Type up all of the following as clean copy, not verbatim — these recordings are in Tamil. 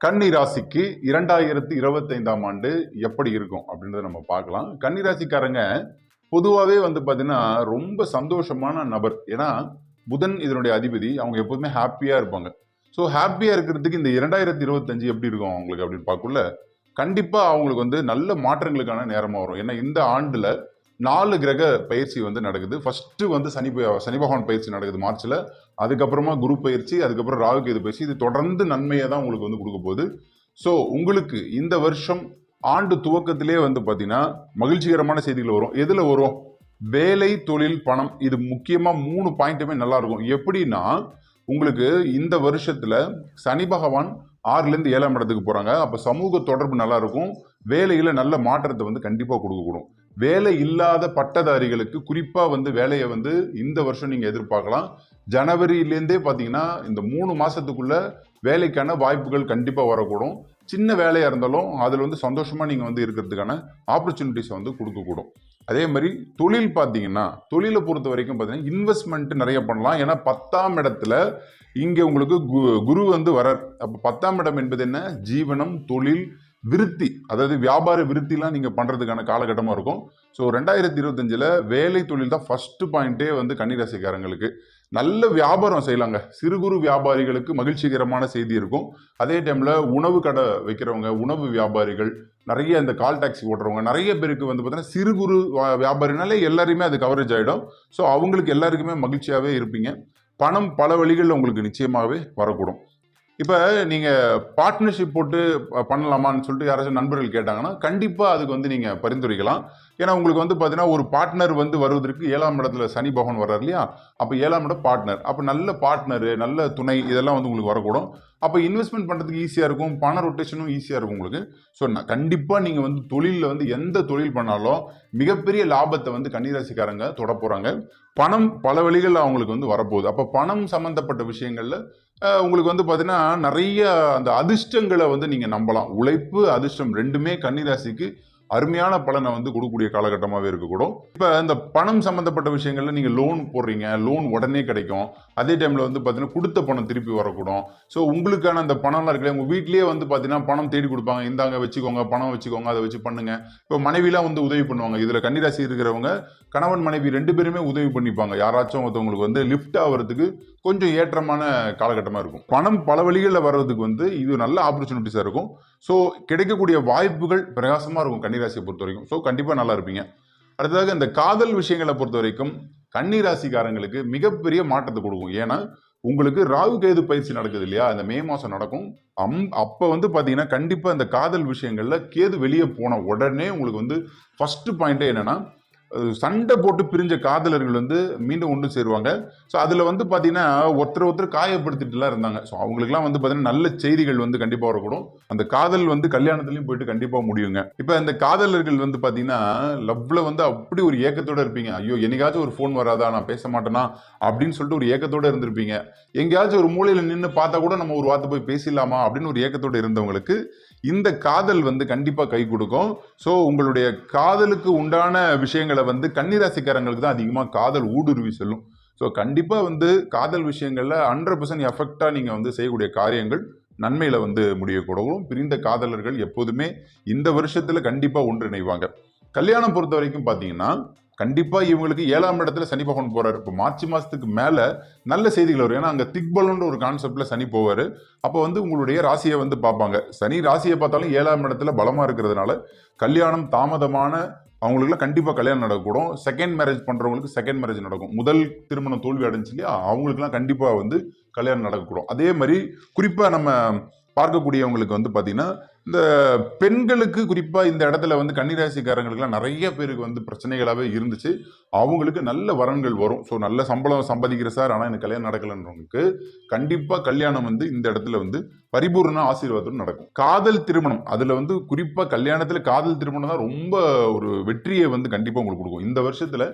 கன்னி ராசிக்கு 2025ஆம் ஆண்டு எப்படி இருக்கும் அப்படின்றத நம்ம பார்க்கலாம். கன்னி ராசிக்காரங்க பொதுவாகவே பார்த்தீங்கன்னா ரொம்ப சந்தோஷமான நபர். ஏன்னா புதன் இதனுடைய அதிபதி. அவங்க எப்போதுமே ஹாப்பியாக இருப்பாங்க. ஸோ ஹாப்பியாக இருக்கிறதுக்கு இந்த 2025 எப்படி இருக்கும் அவங்களுக்கு அப்படின்னு பார்க்கல, கண்டிப்பாக அவங்களுக்கு நல்ல மாற்றங்களுக்கான நேரமாக வரும். ஏன்னா இந்த ஆண்டில் 4 கிரக பயிற்சி நடக்குது. ஃபர்ஸ்ட் சனி பகவான் பயிற்சி நடக்குது மார்ச்ல. அதுக்கப்புறமா குரு பயிற்சி, அதுக்கப்புறம் ராகு கேது பயிற்சி. இது தொடர்ந்து நன்மையை தான் உங்களுக்கு கொடுக்க போகுது. ஸோ உங்களுக்கு இந்த வருஷம் ஆண்டு துவக்கத்திலே பார்த்தீங்கன்னா மகிழ்ச்சிகரமான செய்திகள் வரும். எதுல வரும்? வேலை, தொழில், பணம். இது முக்கியமா 3 பாயிண்ட்டுமே நல்லா இருக்கும். எப்படின்னா உங்களுக்கு இந்த வருஷத்துல சனி பகவான் 6லேருந்து 7ஆம் இடத்துக்கு போறாங்க. அப்ப சமூக தொடர்பு நல்லா இருக்கும். வேலையில நல்ல மாற்றத்தை கண்டிப்பா கொடுக்கக்கூடும். வேலை இல்லாத பட்டதாரிகளுக்கு குறிப்பா வேலையை இந்த வருஷம் நீங்க எதிர்பார்க்கலாம். ஜனவரியிலேருந்தே பார்த்தீங்கன்னா இந்த 3 மாசத்துக்குள்ள வேலைக்கான வாய்ப்புகள் கண்டிப்பா வரக்கூடும். சின்ன வேலையா இருந்தாலும் அதுல சந்தோஷமா நீங்க இருக்கிறதுக்கான ஆப்பர்ச்சுனிட்டிஸ் கொடுக்கக்கூடும். அதே மாதிரி தொழில் பார்த்தீங்கன்னா தொழிலை பொறுத்த வரைக்கும் பார்த்தீங்கன்னா இன்வெஸ்ட்மெண்ட் நிறைய பண்ணலாம். ஏன்னா 10ஆம் இடத்துல இங்க உங்களுக்கு குரு வரார். அப்ப 10ஆம் இடம் என்பது என்ன? ஜீவனம், தொழில், விருத்தி, அதாவது வியாபார விருத்திலாம் நீங்க பண்றதுக்கான காலகட்டமா இருக்கும். ஸோ 2025ல வேலை, தொழில் தான் ஃபர்ஸ்ட் பாயிண்டே கன்னிராசிக்காரங்களுக்கு. நல்ல வியாபாரம் செய்யலாங்க. சிறு குறு வியாபாரிகளுக்கு மகிழ்ச்சிகரமான செய்தி இருக்கும். அதே டைம்ல உணவு கடை வைக்கிறவங்க, உணவு வியாபாரிகள், நிறைய இந்த கால் டாக்ஸி ஓட்டுறவங்க, நிறைய பேருக்கு பார்த்தீங்கன்னா சிறு குறு வியாபாரினாலே எல்லாருமே அது கவரேஜ் ஆகிடும். ஸோ அவங்களுக்கு எல்லாருக்குமே மகிழ்ச்சியாகவே இருப்பீங்க. பணம் பல வழிகளில் உங்களுக்கு நிச்சயமாகவே வரக்கூடும். இப்போ நீங்கள் பார்ட்னர்ஷிப் போட்டு பண்ணலாமான்னு சொல்லிட்டு யாராச்சும் நண்பர்கள் கேட்டாங்கன்னா கண்டிப்பாக அதுக்கு நீங்கள் பரிந்துரைக்கலாம். ஏன்னா உங்களுக்கு பார்த்தீங்கன்னா ஒரு பார்ட்னர் வருவதற்கு 7ஆம் இடத்துல சனி பகவான் வர்றார் இல்லையா? அப்போ 7ஆம் இடம் பார்ட்னர். அப்போ நல்ல பார்ட்னரு, நல்ல துணை, இதெல்லாம் உங்களுக்கு வரக்கூடும். அப்போ இன்வெஸ்ட்மெண்ட் பண்ணுறதுக்கு ஈஸியாக இருக்கும். பண ரொட்டேஷனும் ஈஸியாக இருக்கும் உங்களுக்கு. ஸோ கண்டிப்பாக நீங்கள் தொழிலில் எந்த தொழில் பண்ணாலும் மிகப்பெரிய லாபத்தை கன்னிராசிக்காரங்க தொட போகிறாங்க. பணம் பல வழிகளில் அவங்களுக்கு வரப்போகுது. அப்போ பணம் சம்மந்தப்பட்ட விஷயங்களில் உங்களுக்கு பார்த்தீங்கன்னா நிறைய அந்த அதிர்ஷ்டங்களை நீங்கள் நம்பலாம். உழைப்பு, அதிர்ஷ்டம் ரெண்டுமே கன்னிராசிக்கு அருமையான பலனை கொடுக்கக்கூடிய காலகட்டமாகவே இருக்கக்கூடும். இப்போ இந்த பணம் சம்மந்தப்பட்ட விஷயங்கள்ல நீங்கள் லோன் போடுறீங்க, லோன் உடனே கிடைக்கும். அதே டைமில் பார்த்தீங்கன்னா கொடுத்த பணம் திருப்பி வரக்கூடும். ஸோ உங்களுக்கான அந்த பணம்லாம் இருக்குல்ல, உங்கள் வீட்லேயே பார்த்தீங்கன்னா பணம் தேடி கொடுப்பாங்க. இந்தாங்க வச்சுக்கோங்க, பணம் வச்சுக்கோங்க, அதை வச்சு பண்ணுங்க. இப்போ மனைவிலாம் உதவி பண்ணுவாங்க. இதில் கன்னிராசி இருக்கிறவங்க கணவன் மனைவி 2 பேருமே உதவி பண்ணிப்பாங்க. யாராச்சும் ஒருத்தவங்களுக்கு லிஃப்ட் ஆகிறதுக்கு கொஞ்சம் ஏற்றமான காலகட்டமாக இருக்கும். பணம் பல வழிகளில் வர்றதுக்கு இது நல்ல ஆப்பர்ச்சுனிட்டிஸாக இருக்கும். ஸோ கிடைக்கக்கூடிய வாய்ப்புகள் பிரகாசமாக இருக்கும் கன்னிராசியை பொறுத்த வரைக்கும். ஸோ கண்டிப்பாக நல்லா இருப்பீங்க. அடுத்ததாக இந்த காதல் விஷயங்களை பொறுத்த வரைக்கும் கன்னிராசிக்காரங்களுக்கு மிகப்பெரிய மாற்றத்தை கொடுக்கும். ஏன்னா உங்களுக்கு ராகு கேது பயிற்சி நடக்குது இல்லையா? இந்த மே மாதம் நடக்கும். அப்போ பார்த்தீங்கன்னா கண்டிப்பாக இந்த காதல் விஷயங்கள்ல கேது வெளியே போன உடனே உங்களுக்கு ஃபர்ஸ்ட் பாயிண்டே என்னன்னா சண்டை போட்டு பிரிஞ்ச காதலர்கள் மீண்டும் ஒன்று சேருவாங்க. ஸோ அதில் பார்த்தீங்கன்னா ஒருத்தர் காயப்படுத்திட்டுலாம் இருந்தாங்க. ஸோ அவங்களுக்குலாம் பார்த்தீங்கன்னா நல்ல செய்திகள் கண்டிப்பாக வரக்கூடும். அந்த காதல் கல்யாணத்துலையும் போயிட்டு கண்டிப்பாக முடியுங்க. இப்போ இந்த காதலர்கள் பார்த்தீங்கன்னா லவ்ல அப்படி ஒரு ஏக்கத்தோட இருப்பீங்க. ஐயோ என்னைக்காச்சும் ஒரு ஃபோன் வராதா, நான் பேச மாட்டேனா அப்படின்னு சொல்லிட்டு ஒரு ஏக்கத்தோட இருந்திருப்பீங்க. எங்கேயாச்சும் ஒரு மூலையில் நின்று பார்த்தா கூட நம்ம ஒரு வார்த்தை போய் பேசிடலாமா அப்படின்னு ஒரு ஏக்கத்தோட இருந்தவங்களுக்கு இந்த காதல் கண்டிப்பாக கை கொடுக்கும். ஸோ உங்களுடைய காதலுக்கு உண்டான விஷயங்களை கன்னிராசிக்காரங்களுக்கு தான் அதிகமாக காதல் ஊடுருவி செல்லும். ஸோ கண்டிப்பாக காதல் விஷயங்கள்ல 100% எஃபெக்டா நீங்க செய்யக்கூடிய காரியங்கள் நன்மையில முடியக்கூடும். பிரிந்த காதலர்கள் எப்போதுமே இந்த வருஷத்துல கண்டிப்பா ஒன்றிணைவாங்க. கல்யாணம் பொறுத்த வரைக்கும் பாத்தீங்கன்னா கண்டிப்பா இவங்களுக்கு 7ஆம் இடத்துல சனி பகவான் போறாரு. இப்போ மார்ச் மாசத்துக்கு மேல நல்ல செய்திகள் வரும். ஏன்னா அங்க திக்பலன்ற ஒரு கான்செப்ட்ல சனி போவாரு. அப்போ உங்களுடைய ராசியை பார்ப்பாங்க. சனி ராசியை பார்த்தாலும் 7ஆம் இடத்துல பலமா இருக்கிறதுனால கல்யாணம் தாமதமான அவங்களுக்குலாம் கண்டிப்பா கல்யாணம் நடக்கக்கூடும். செகண்ட் மேரேஜ் பண்றவங்களுக்கு செகண்ட் மேரேஜ் நடக்கும். முதல் திருமணம் தோல்வி அடைஞ்சு இல்லையா, அவங்களுக்குலாம் கண்டிப்பா கல்யாணம் நடக்கக்கூடும். அதே மாதிரி குறிப்பா நம்ம பார்க்கக்கூடியவங்களுக்கு பாத்தீங்கன்னா இந்த பெண்களுக்கு குறிப்பா இந்த இடத்துல கன்னிராசிக்காரங்களுக்குலாம் நிறைய பேருக்கு பிரச்சனைகளாவே இருந்துச்சு. அவங்களுக்கு நல்ல வரன்கள் வரும். ஸோ நல்ல சம்பளம் சம்பாதிக்கிற சார், ஆனால் எனக்கு கல்யாணம் நடக்கலன்றவங்களுக்கு கண்டிப்பா கல்யாணம் இந்த இடத்துல பரிபூர்ண ஆசீர்வாதம் நடக்கும். காதல் திருமணம் அதுல குறிப்பா கல்யாணத்துல காதல் திருமணம் தான் ரொம்ப ஒரு வெற்றியை கண்டிப்பா உங்களுக்கு கொடுக்கும். இந்த வருஷத்துல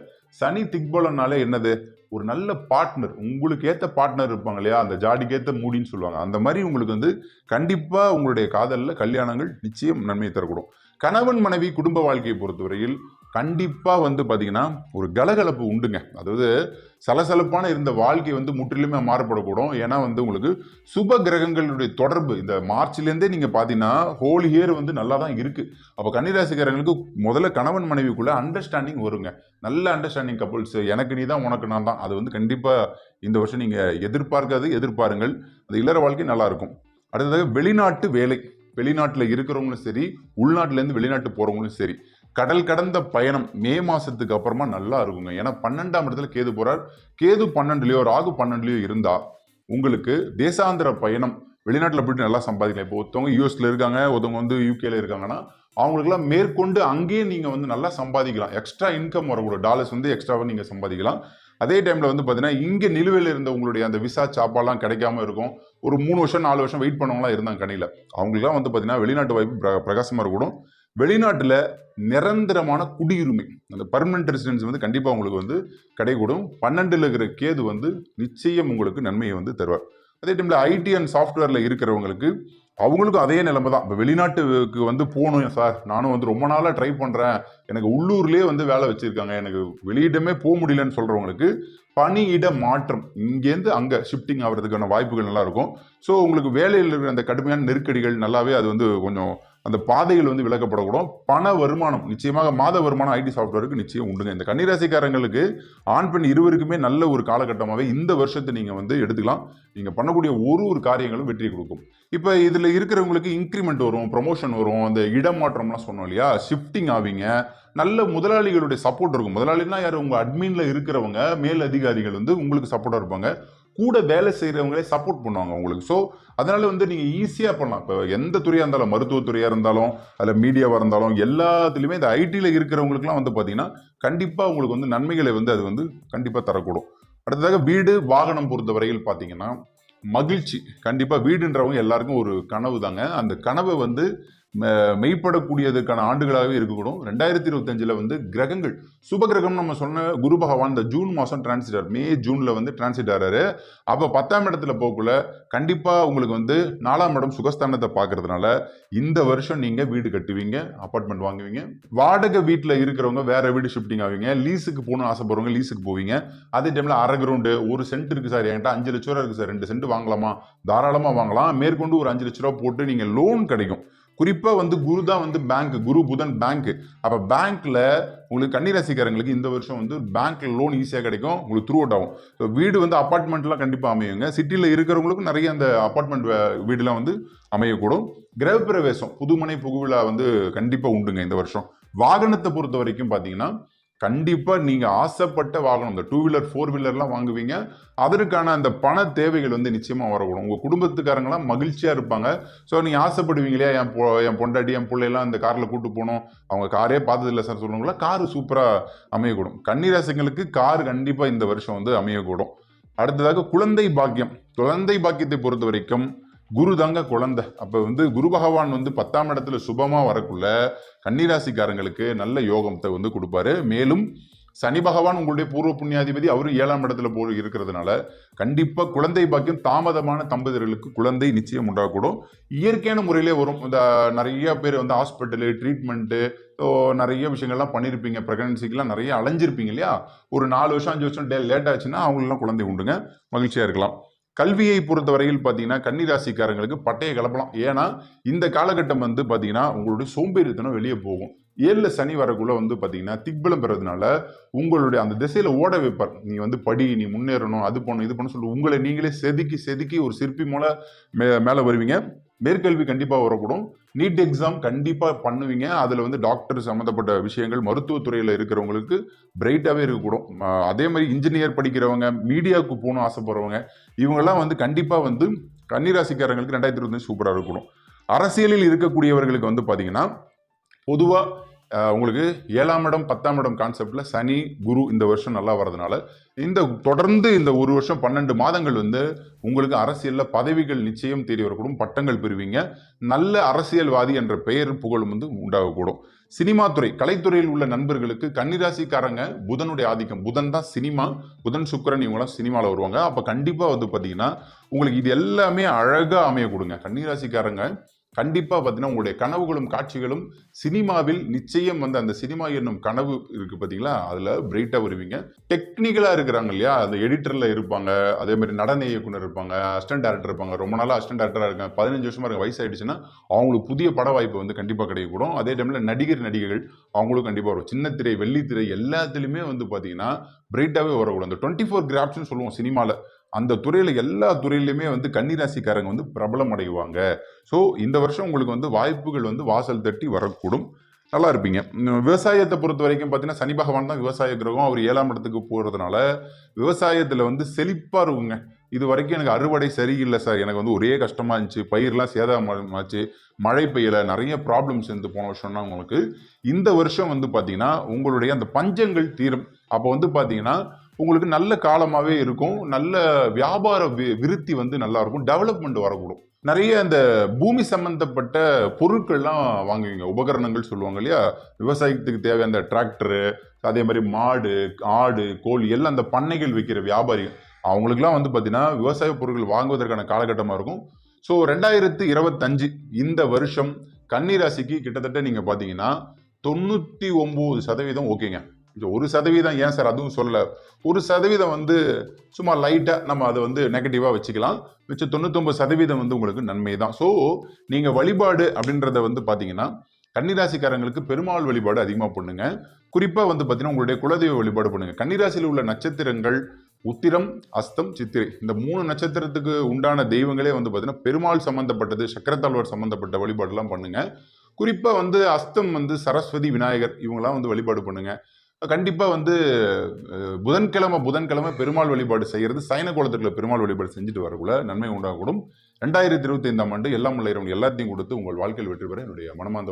சனி திக்பலனாலே என்னது, ஒரு நல்ல பார்ட்னர், உங்களுக்கு ஏத்த பார்ட்னர் இருப்பாங்க இல்லையா, அந்த ஜாடிக்கு ஏத்த மூடின்னு சொல்லுவாங்க. அந்த மாதிரி உங்களுக்கு கண்டிப்பா உங்களுடைய காதல்ல கல்யாணங்கள் நிச்சயம் நன்மையை தரக்கூடும். கணவன் மனைவி குடும்ப வாழ்க்கையை பொறுத்தவரையில் கண்டிப்பா வந்து பாத்தீங்கன்னா ஒரு கலகலப்பு உண்டுங்க. அதாவது சலசலப்பான இருந்த வாழ்க்கை வந்து முற்றிலுமே மாறுபடக்கூடும். ஏன்னா வந்து உங்களுக்கு சுப கிரகங்களுடைய தொடர்பு இந்த மார்ச்லேருந்தே நீங்க பாத்தீங்கன்னா ஹோல் இயர் வந்து நல்லா தான் இருக்கு. அப்ப கன்னிராசிக்காரங்களுக்கு முதல்ல கணவன் மனைவிக்குள்ள அண்டர்ஸ்டாண்டிங் வருங்க. நல்ல அண்டர்ஸ்டாண்டிங் கப்புள்ஸ், எனக்கு நீ தான் உனக்கு நான் தான். அது வந்து கண்டிப்பா இந்த வருஷம் நீங்க எதிர்பாருங்கள். அந்த இல்லற வாழ்க்கை நல்லா இருக்கும். அடுத்ததாக வெளிநாட்டு வேலை, வெளிநாட்டுல இருக்கிறவங்களும் சரி, உள்நாட்டுல இருந்து வெளிநாட்டு போறவங்களும் சரி, கடல் கடந்த பயணம் மே மாசத்துக்கு அப்புறமா நல்லா இருக்குங்க. ஏன்னா 12ஆம் இடத்துல கேது போறார். கேது 12லயோ ராகு 12லயோ இருந்தா உங்களுக்கு தேசாந்திர பயணம், வெளிநாட்டுல போயிட்டு நல்லா சம்பாதிக்கலாம். இப்போ ஒருத்தவங்க யூஎஸ்ல இருக்காங்க, ஒருத்தவங்க வந்து யூகேல இருக்காங்கன்னா அவங்களுக்குலாம் மேற்கொண்டு அங்கேயே நீங்க வந்து நல்லா சம்பாதிக்கலாம். எக்ஸ்ட்ரா இன்கம் வரக்கூடும். டாலர்ஸ் வந்து எக்ஸ்ட்ராவா நீங்க சம்பாதிக்கலாம். அதே டைம்ல வந்து பாத்தீங்கன்னா இங்க நிலுவையில் இருந்த உங்களுடைய அந்த விசா சாப்பாலாம் கிடைக்காம இருக்கும். ஒரு 3 வருஷம் 4 வருஷம் வெயிட் பண்ணவங்களா இருந்தாங்க கணில. அவங்களுக்குலாம் வந்து பாத்தீங்கன்னா வெளிநாட்டு வாய்ப்பு பிரகாசமா இருக்கக்கூடும். வெளிநாட்டுல நிரந்தரமான குடியுரிமை, அந்த பர்மனன்ட் ரெசிடென்ஸ் வந்து கண்டிப்பா உங்களுக்கு வந்து கிடைக்கூடும். 12ல இருக்கிற கேது வந்து நிச்சயம் உங்களுக்கு நன்மையை வந்து தருவார். அதே டைம்ல ஐடி அண்ட் சாஃப்ட்வேர்ல இருக்கிறவங்களுக்கு அவங்களுக்கும் அதே நிலைமை தான். இப்போ வெளிநாட்டுக்கு வந்து போகணும் சார், நானும் வந்து ரொம்ப நாளாக ட்ரை பண்ணுறேன், எனக்கு உள்ளூர்லேயே வந்து வேலை வச்சுருக்காங்க, எனக்கு வெளியிடமே போக முடியலன்னு சொல்கிறவங்களுக்கு பணியிட மாற்றம், இங்கேருந்து அங்கே ஷிஃப்டிங் ஆகிறதுக்கான வாய்ப்புகள் நல்லா இருக்கும். ஸோ உங்களுக்கு வேலையில் இருக்கிற அந்த கடுமையான நெருக்கடிகள் நல்லாவே அது வந்து கொஞ்சம் அந்த பாதைகள் வந்து விளக்கப்படக்கூடும். பண வருமானம் நிச்சயமாக மாத வருமானம் ஐடி சாஃப்ட்வேருக்கு நிச்சயம் உண்டுங்க. இந்த கன்னிராசிக்காரங்களுக்கு ஆண் பெண் இருவருக்குமே நல்ல ஒரு காலகட்டமாகவே இந்த வருஷத்தை நீங்கள் வந்து எடுத்துக்கலாம். நீங்கள் பண்ணக்கூடிய ஒரு காரியங்களும் வெற்றி கொடுக்கும். இப்போ இதில் இருக்கிறவங்களுக்கு இன்க்ரிமெண்ட் வரும், ப்ரொமோஷன் வரும், அந்த இடமாற்றம்லாம் சொன்னோம் இல்லையா, ஷிஃப்டிங் ஆவீங்க. நல்ல முதலாளிகளுடைய சப்போர்ட் இருக்கும். முதலாளினா யார்? உங்கள் அட்மின்ல இருக்கிறவங்க, மேல் அதிகாரிகள் வந்து உங்களுக்கு சப்போர்ட்டாக இருப்பாங்க. கூட வேலை செய்கிறவங்களே சப்போர்ட் பண்ணுவாங்க உங்களுக்கு. ஸோ அதனால வந்து நீங்கள் ஈஸியாக பண்ணலாம். இப்போ எந்த துறையாக இருந்தாலும், மருத்துவத்துறையாக இருந்தாலும், அதில் மீடியாவாக இருந்தாலும், எல்லாத்துலேயுமே இந்த ஐடியில் இருக்கிறவங்களுக்குலாம் வந்து பார்த்தீங்கன்னா கண்டிப்பாக உங்களுக்கு வந்து நன்மைகளை வந்து அது வந்து கண்டிப்பாக தரக்கூடும். அடுத்ததாக வீடு வாகனம் பொறுத்த வரையில் பார்த்தீங்கன்னா மகிழ்ச்சி. கண்டிப்பாக வீடுன்றவங்க எல்லாருக்கும் ஒரு கனவு தாங்க. அந்த கனவை வந்து மெய்ப்படக்கூடியதுக்கான ஆண்டுகளாகவே இருக்கக்கூடும். 2025 வந்து கிரகங்கள் சுப கிரகம் நம்ம சொன்ன குரு பகவான் இந்த ஜூன் மாதம் டிரான்சிட், மே ஜூன்ல வந்து டிரான்சிட் ஆறாரு. அப்போ 10ஆம் இடத்துல போக்குள்ள கண்டிப்பா உங்களுக்கு வந்து 4ஆம் இடம் சுகஸ்தானத்தை பார்க்கறதுனால இந்த வருஷம் நீங்க வீடு கட்டுவீங்க, அபார்ட்மெண்ட் வாங்குவீங்க. வாடகை வீட்டில் இருக்கிறவங்க வேற வீடு ஷிஃப்டிங் ஆவீங்க. லீஸுக்கு போகணும்னு ஆசைப்படுறவங்க லீஸுக்கு போவீங்க. அதே டைம்ல அரை கிரவுண்டு 1 சென்ட் இருக்கு சார், என்கிட்ட 5 லட்ச ரூபா இருக்கு சார், 2 சென்ட் வாங்கலாமா? தாராளமா வாங்கலாம். மேற்கொண்டு ஒரு 5 லட்ச ரூபா போட்டு நீங்க லோன் கிடைக்கும். குறிப்பா வந்து குரு தான் வந்து பேங்க், குரு புதன் பேங்க். அப்ப பேங்க்ல உங்களுக்கு கன்னிராசிக்காரங்களுக்கு இந்த வருஷம் வந்து பேங்க்ல லோன் ஈஸியா கிடைக்கும், உங்களுக்கு த்ரூ அவுட் ஆகும். வீடு வந்து அபார்ட்மெண்ட்லாம் கண்டிப்பா அமையுங்க. சிட்டில இருக்கிறவங்களுக்கும் நிறைய அந்த அபார்ட்மெண்ட் வீடுலாம் வந்து அமையக்கூடும். கிரகப்பிரவேசம் புதுமனை புகுவிழா வந்து கண்டிப்பா உண்டுங்க இந்த வருஷம். வாகனத்தை பொறுத்த வரைக்கும் பாத்தீங்கன்னா கண்டிப்பா நீங்க ஆசைப்பட்ட வாகனம், இந்த 2 வீலர் 4 வீலர்லாம் வாங்குவீங்க. அதற்கான அந்த பண தேவைகள் வந்து நிச்சயமா வரக்கூடும். உங்க குடும்பத்துக்காரங்களாம் மகிழ்ச்சியா இருப்பாங்க. ஸோ நீங்க ஆசைப்படுவீங்க இல்லையா, என் பொண்டாட்டி என் பிள்ளைலாம் இந்த கார்ல கூட்டு போகணும், அவங்க காரே பார்த்தது இல்லை சார் சொல்லுவாங்களா, காரு சூப்பரா அமையக்கூடும். கன்னிராசிங்களுக்கு கார் கண்டிப்பா இந்த வருஷம் வந்து அமையக்கூடும். அடுத்ததாக குழந்தை பாக்கியம். குழந்தை பாக்கியத்தை பொறுத்த வரைக்கும் குரு தாங்க குழந்தை. அப்ப வந்து குரு பகவான் வந்து 10ஆம் இடத்துல சுபமா வரக்குள்ள கன்னிராசிக்காரங்களுக்கு நல்ல யோகத்தை வந்து கொடுப்பாரு. மேலும் சனி பகவான் உங்களுடைய பூர்வ புண்ணியாதிபதி, அவரு 7ஆம் இடத்துல போய் இருக்கிறதுனால கண்டிப்பா குழந்தை பாக்கியம் தாமதமான தம்பதியர்களுக்கு குழந்தை நிச்சயம் உண்டாகக்கூடும். இயற்கையான முறையிலே வரும். இந்த நிறைய பேர் வந்து ஹாஸ்பிட்டலு ட்ரீட்மெண்ட்டு நிறைய விஷயங்கள்லாம் பண்ணியிருப்பீங்க, பிரெக்னன்சிக்கெல்லாம் நிறைய அலைஞ்சிருப்பீங்க இல்லையா, ஒரு 4 வருஷம் 5 வருஷம் லேட் ஆச்சுன்னா அவங்களெல்லாம் குழந்தை உண்டுங்க, மகிழ்ச்சியா இருக்கலாம். கல்வியை பொறுத்த வரையில் பார்த்தீங்கன்னா கன்னிராசிக்காரங்களுக்கு பட்டையை கிளப்பலாம். ஏன்னா இந்த காலகட்டம் வந்து பார்த்தீங்கன்னா உங்களுடைய சோம்பேறித்தனம் வெளியே போகும். 7ல சனி வரக்குள்ள வந்து பார்த்தீங்கன்னா திக்பலம் பெறதுனால உங்களுடைய அந்த திசையில ஓட வைப்பார். நீ வந்து படி, நீ முன்னேறணும், அது பண்ணணும் இது பண்ணணும் சொல்லி உங்களை நீங்களே செதுக்கி ஒரு சிற்பி மேல வருவீங்க. மேற்கல்வி கண்டிப்பா வரக்கூடும். நீட் எக்ஸாம் கண்டிப்பா பண்ணுவீங்க. அதுல வந்து டாக்டர் சம்மந்தப்பட்ட விஷயங்கள், மருத்துவத்துறையில இருக்கிறவங்களுக்கு பிரைட்டாவே இருக்கக்கூடும். அதே மாதிரி இன்ஜினியர் படிக்கிறவங்க, மீடியாவுக்கு போகணும் ஆசைப்படுறவங்க, இவங்கெல்லாம் வந்து கண்டிப்பா வந்து கன்னிராசிக்காரங்களுக்கு 2025 சூப்பரா இருக்கணும். அரசியலில் இருக்கக்கூடியவர்களுக்கு வந்து பாத்தீங்கன்னா பொதுவா உங்களுக்கு 7ஆம் இடம் 10ஆம் இடம் கான்செப்ட்ல சனி குரு இந்த வருஷம் நல்லா வர்றதுனால தொடர்ந்து இந்த ஒரு வருஷம் 12 மாதங்கள் வந்து உங்களுக்கு அரசியல்ல பதவிகள் நிச்சயம் தேடி வரக்கூடும், பட்டங்கள் பெறுவீங்க. நல்ல அரசியல்வாதி என்ற பெயர் புகழும் வந்து உண்டாகக்கூடும். சினிமா துறை, கலைத்துறையில் உள்ள நண்பர்களுக்கு கன்னிராசிக்காரங்க புதனுடைய ஆதிக்கம், புதன் தான் சினிமா, புதன் சுக்கிரன் இவங்களாம் சினிமாவில் வருவாங்க. அப்ப கண்டிப்பா வந்து பாத்தீங்கன்னா உங்களுக்கு இது எல்லாமே அழகா அமைய கொடுங்க. கன்னிராசிக்காரங்க கண்டிப்பா பார்த்தீங்கன்னா உங்களுடைய கனவுகளும் காட்சிகளும் சினிமாவில் நிச்சயம் வந்து அந்த சினிமா என்னும் கனவு இருக்கு பார்த்தீங்களா, அதுல பிரைட்டா வருவீங்க. டெக்னிக்கலா இருக்கிறாங்க இல்லையா, அந்த எடிட்டர்ல இருப்பாங்க, அதே மாதிரி நடன இயக்குனர் இருப்பாங்க, அசிஸ்டன்ட் டைரக்டர் இருப்பாங்க. ரொம்ப நாளா அசிஸ்டன்ட் டைரக்டரா இருக்காங்க, 15 வருஷமா இருக்க, வயசாயிடுச்சுன்னா அவங்களுக்கு புதிய பட வாய்ப்பு வந்து கண்டிப்பா கிடைக்கக்கூடும். அதே டைம்ல நடிகர் நடிகைகள் அவங்களும் கண்டிப்பா வரும். சின்ன திரை, வெள்ளித்திரை எல்லாத்துலயுமே வந்து பாத்தீங்கன்னா பிரைட்டாவே வரக்கூடும். அந்த 24 கிராஃப்ட்ஸ்னு சொல்லுவோம் சினிமால. அந்த துறையில எல்லா துறையிலுமே வந்து கன்னிராசிக்காரங்க வந்து பிரபலம் அடைவாங்க. ஸோ இந்த வருஷம் உங்களுக்கு வந்து வாய்ப்புகள் வந்து வாசல் தட்டி வரக்கூடும். நல்லா இருப்பீங்க. விவசாயத்தை பொறுத்த வரைக்கும் பார்த்தீங்கன்னா சனி பகவான் தான் விவசாய கிரகம். அவர் 7ஆம் இடத்துக்கு போறதுனால விவசாயத்துல வந்து செழிப்பா இருக்குங்க. இது வரைக்கும் எனக்கு அறுவடை சரியில்லை சார், எனக்கு வந்து ஒரே கஷ்டமா இருந்துச்சு, பயிர்லாம் சேதமாச்சு, மழை பெய்யல, நிறைய ப்ராப்ளம்ஸ் இருந்து போன வருஷம்னா உங்களுக்கு இந்த வருஷம் வந்து பாத்தீங்கன்னா உங்களுடைய அந்த பஞ்சங்கள் தீரும். அப்போ வந்து பாத்தீங்கன்னா உங்களுக்கு நல்ல காலமாவே இருக்கும். நல்ல வியாபார விருத்தி வந்து நல்லா இருக்கும். டெவலப்மெண்ட் வரக்கூடும். நிறைய அந்த பூமி சம்பந்தப்பட்ட பொருட்கள்லாம் வாங்குவீங்க. உபகரணங்கள் சொல்லுவாங்க இல்லையா, விவசாயத்துக்கு தேவையான அந்த டிராக்டரு, அதே மாதிரி மாடு, ஆடு, கோழி எல்லாம் அந்த பண்ணைகள் விற்கிற வியாபாரிகள் அவங்களுக்குலாம் வந்து பார்த்தீங்கன்னா விவசாய பொருட்கள் வாங்குவதற்கான காலகட்டமாக இருக்கும். ஸோ 2025 இந்த வருஷம் கன்னிராசிக்கு கிட்டத்தட்ட நீங்க பார்த்தீங்கன்னா 99% ஓகேங்க. 1% ஏன் சார் அதுவும் சொல்ல, 1% வந்து சும்மா லைட்டா நம்ம அதை வந்து நெகட்டிவா வச்சுக்கலாம். மிச்சம் 99% வந்து உங்களுக்கு நன்மை தான். ஸோ நீங்க வழிபாடு அப்படின்றத வந்து பாத்தீங்கன்னா கன்னிராசிக்காரங்களுக்கு பெருமாள் வழிபாடு அதிகமா பண்ணுங்க. குறிப்பா வந்து பாத்தீங்கன்னா உங்களுடைய குலதெய்வ வழிபாடு பண்ணுங்க. கன்னிராசியில் உள்ள நட்சத்திரங்கள் உத்திரம், அஸ்தம், சித்திரை இந்த 3 நட்சத்திரத்துக்கு உண்டான தெய்வங்களே வந்து பாத்தீங்கன்னா பெருமாள் சம்பந்தப்பட்டது, சக்கரத்தாழ்வார் சம்பந்தப்பட்ட வழிபாடு எல்லாம் பண்ணுங்க. குறிப்பா வந்து அஸ்தம் வந்து சரஸ்வதி, விநாயகர் இவங்கெல்லாம் வந்து வழிபாடு பண்ணுங்க. கண்டிப்பா வந்து புதன்கிழமை பெருமாள் வழிபாடு செய்யறது, சைன குலத்துக்குள்ள பெருமாள் வழிபாடு செஞ்சுட்டு வரக்குள்ள நன்மை உண்டாகக்கூடும். 2025ஆம் ஆண்டு எல்லாம் உள்ள இறைவன் எல்லாத்தையும் கொடுத்து உங்கள் வாழ்க்கையில் வெற்றி பெற என்னுடைய மனமார்ந்த